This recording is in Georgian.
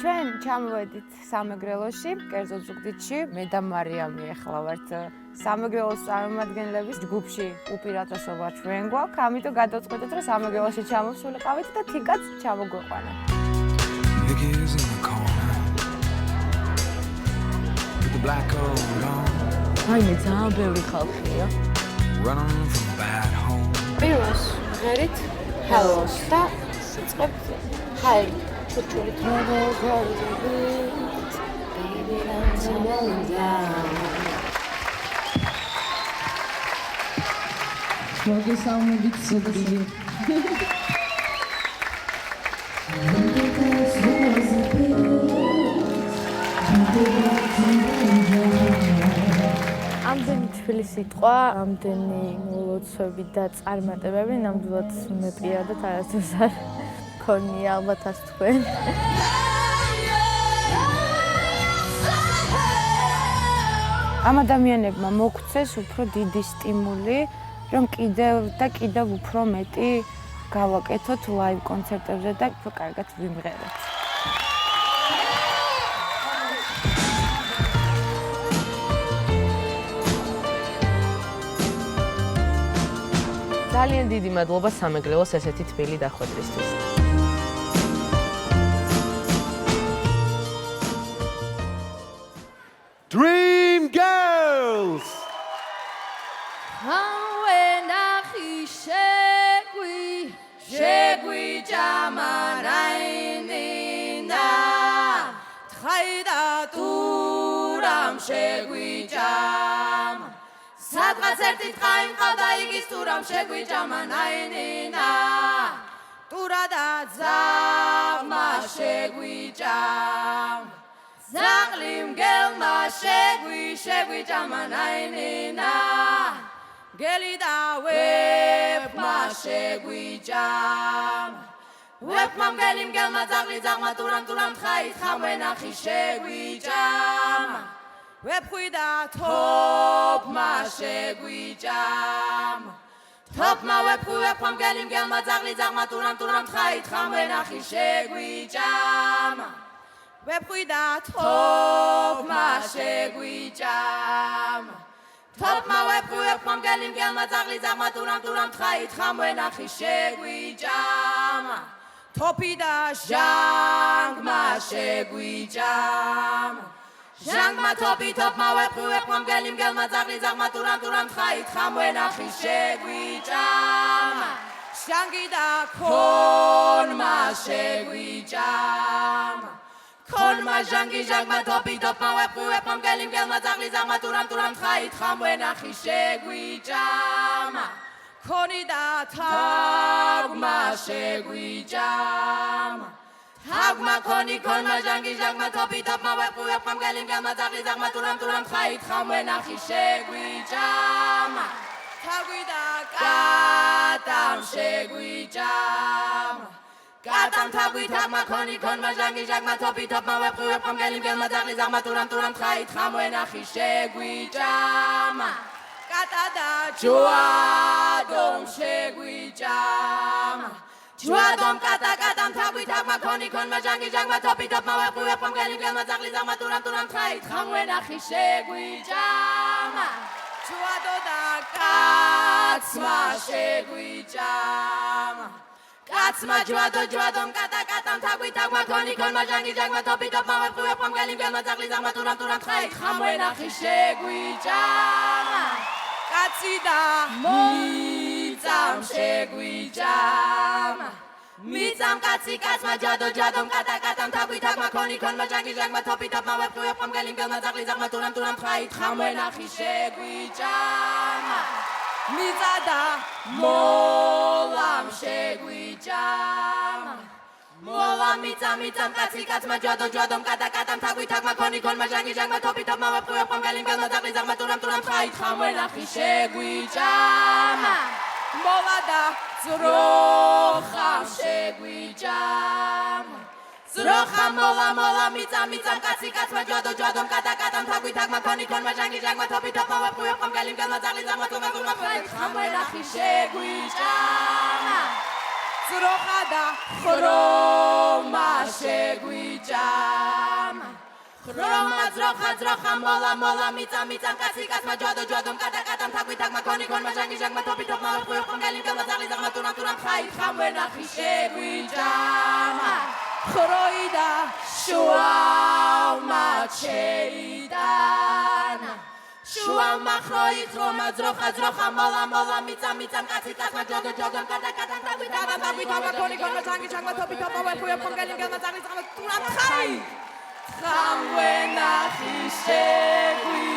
ჩვენ ჩამოვედით სამეგრელოში, კერძოდ ზუგდიდში. მე და მარიამი ახლა ვართ სამეგრელოს წარმომადგენლების ჯგუფში უპირატესობა ჩვენ გვაქვს. ამიტომ გადავწყვეტეთ, რომ სამეგრელოში ჩამოვსულიყავით და თიკაც ჩამოგვეყვანა. აი, ძალიან ბევრი ხალხია. პირველს ღერით ჰელოს და იწყებთ ჰაი ჩურჩულით. მოგესალმებით ზუგდიდი. ამდენი თბილი სიტყვა, ამდენი მოლოცვები და წარმატებები ნამდვილად მე პირადად არასდროს არ მქონია, ალბათ არც თქვენ. ამ ადამიანებმა მოგცეს უფრო დიდი სტიმული, რომ კიდევ და კიდევ უფრო მეტი გავაკეთოთ ლაივ კონცერტებზე და უფრო კარგად ვიმღეროთ. ძალიან დიდი მადლობა სამეგრელოს ესეთი თბილი დახვედრისთვის. Dream Girls! სადღაც ერთი თხა იმყავდა იგის თურამ შეგვიჭამა ნაინინა თურა და ძაღლმა შეგვიჭამ ძაღლი მგელმა შეგვიჭამა ნაინინა გელი და ვეფმა შეგვიჭამ ვეფმა მგელი მგელმა ძაღლი ძაღლმა თურამ თხაით ხამვენახი შეგვიჭამა ვეფხვი და თოფმა შეგვიჭამ თოფმა ვეფხვამ მგელი მგელმა ძაღლი ძაღლმა თურამ თხაით ხამვენახი შეგვიჭამ ვეფხვი და თოფმა შეგვიჭამ თოფმა ვეფხვამ მგელი მგელმა ძაღლი ძაღლმა თურამ თხაით ხამვენახი შეგვიჭამ თოფი და ჟანგმა შეგვიჭამ ჟანგმა თოფმა ვეფხვამ მგელი მგელმა ძაღლი ძაღლმა თურამ თხაით ხამვენახი შეგვიჭამ ჟანგი და ქონმა შეგვიჭამ ქონმა ჟანგი ჟანგმა თოფმა ვეფხვამ მგელი მგელმა ძაღლი ძაღლმა თურამ თხაით ხამვენახი შეგვიჭამ ქონი და თაგვმა შეგვიჭამ თაგვმა ქონმა ჟანგი ჟანგმა თოფმა ვეფხვამ მგელი მგელმა ძაღლი ძაღლმა თურამ თხაით ხამვენახი შეგვიჭამ თაგვი და კატამ შეგვიჭამ კატამ თაგვი თაგვმა ქონმა ჟანგი ჟანგმა თოფმა ვეფხვამ მგელი მგელმა ძაღლი ძაღლმა თურამ თხაით ხამვენახი შეგვიჭამ კატა და ჯვადომ შეგვიჭამ ჯვადომ კატამ თაგვი თაგვმა ქონმა ჟანგი ჟანგმა თოფმა ვეფხვამ მგელი მგელმა ძაღლი ძაღლმა თურამ თხაით ხამვენახი შეგვიჭამ ჯვადო და კაცმა შეგვიჭამ კაცმა ჯვადომ კატამ თაგვი თაგვმა ქონმა ჟანგი ჟანგმა თოფმა ვეფხვამ მგელი მგელმა ძაღლი ძაღლმა თურამ თხაით ხამვენახი შეგვიჭამ კაცი და მიწამ შეგვიჭამ მიწამ კაცმა ჯვადომ კატამ თაგვი თაგვმა ქონმა ჟანგი ჟანგმა თოფმა ვეფხვამ მგელი მგელმა ძაღლი ძაღლმა თურამ თხაით ხამვენახი შეგვიჭამ მიწა და მოლამ შეგვიჭამ მოლა მიწამ კაცმა ჯვადომ კატამ თაგვი თაგვმა ქონმა ჟანგი ჟანგმა თოფმა ვეფხვამ მგელი მგელმა ძაღლი ძაღლმა თურამ თხაით ხამვენახი შეგვიჭამ მოლა და ძროხამ შეგვიჭამ ძროხამ მოლა მიწამ კაცმა ჯვადომ კატამ თაგვი თაგვმა ქონმა ჟანგი ჟანგმა თოფმა ვეფხვამ მგელი მგელმა ძაღლი ძაღლმა თურამ თხაით ხამვენახი შეგვიჭამ ძროხა და ხრომა შეგვიჭამა ხრომა ძროხა მოლა მიწა კაცი კაცმა ჯოდო კატა თაგვი თაგმა კონი კონმა ჟანგი ჟანგმა თოპი თოპმა ვეხვი ხონგელი მგელმა ზაღლი ზაღმა ტურამ ხაი ხამვე ნახი შეგვიჭამა ხროი და შუალმა შეიტანა შუალმა ხროი ხრომა ძროხა მოლა მიწა კაცი კაცმა ჯოდო კატა თაგვი თაგმა კონი კონმა ჟანგი ჟანგმა თოპი თოპმა ვეხვი ხონგელი მგელმა ზაღლი ზაღმა ტურამ ხაი ხამვე ნახი შეგვიჭამა